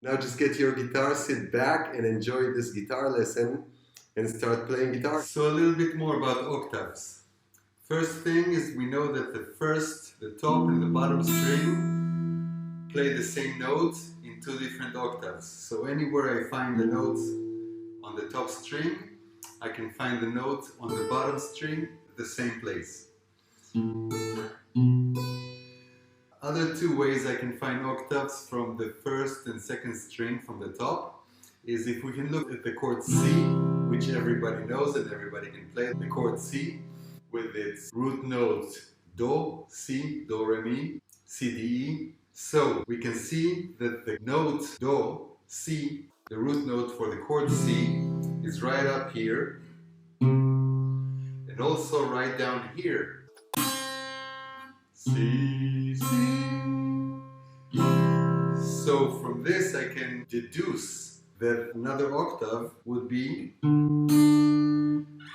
Now just get your guitar, sit back and enjoy this guitar lesson and start playing guitar. So a little bit more about octaves. First thing is we know that the top and the bottom string play the same note in two different octaves. So anywhere I find the notes on the top string, I can find the note on the bottom string at the same place. Other two ways I can find octaves from the first and second string from the top is if we can look at the chord C, which everybody knows and everybody can play. The chord C with its root note Do, Si, Do, Re, Mi, C, D, E. So we can see that the note Do, Si, the root note for the chord C, is right up here and also right down here. C, C. So from this I can deduce that another octave would be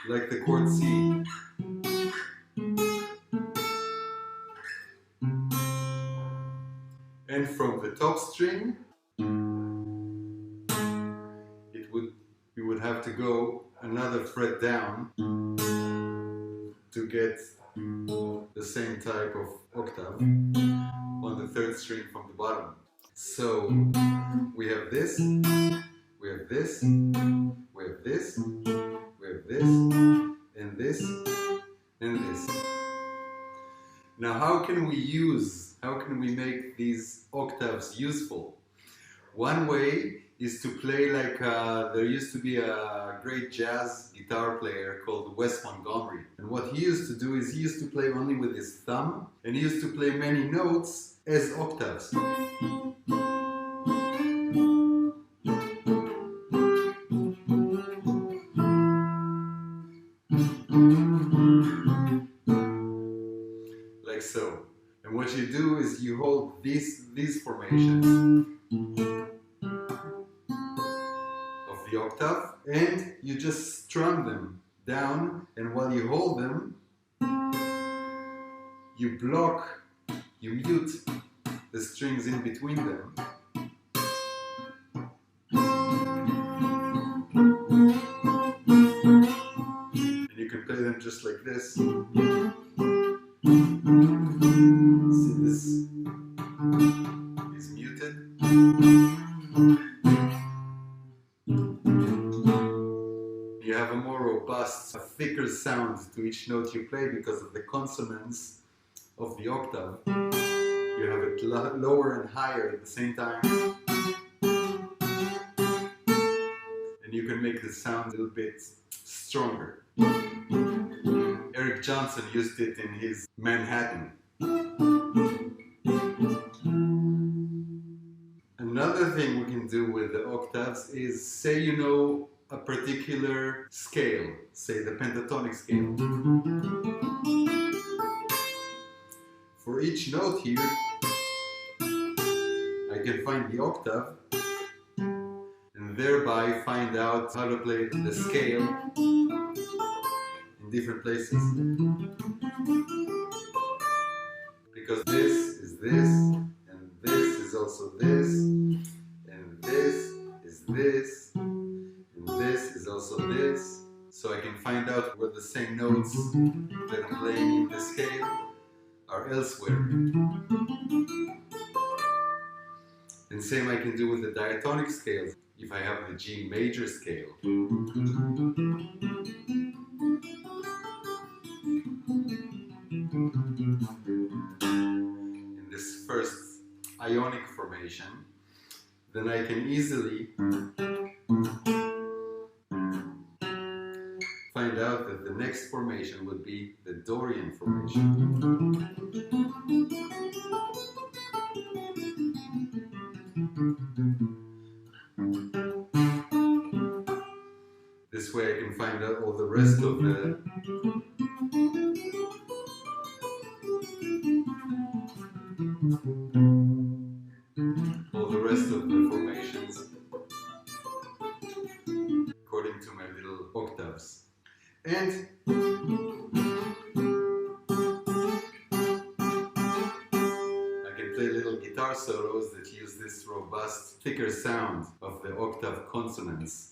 like the chord C. And from the top string, you would have to go another fret down to get the same type of octave on the third string from the bottom. So we have this, we have this, we have this, we have this, and this, and this. Now how can we make these octaves useful? One way is to play like there used to be a great jazz guitar player called Wes Montgomery, and what he used to do is he used to play only with his thumb, and he used to play many notes as octaves. Like so. And what you do is you hold these formations of the octave and you just strum them down, and while you hold them, you mute the strings in between them. And you can play them just like this. See, this is muted. You have a more robust, a thicker sound to each note you play because of the consonants of the octave. You have it lower and higher at the same time. And you can make the sound a little bit stronger. Eric Johnson used it in his Manhattan. Another thing we can do with the octaves is, say you know a particular scale, say the pentatonic scale. For each note here, I can find the octave and thereby find out how to play the scale in different places. Because this is this, and this is also this, and this is this, and this is also this. So I can find out where the same notes that I'm playing in the scale are elsewhere. And same I can do with the diatonic scales. If I have the G major scale, in this first ionic formation, then I can easily find out that the next formation would be the Dorian formation. This way I can find out all the rest of the formations according to my little octaves. And I can play little guitar solos that use this robust, thicker sound. sound of the octave consonants.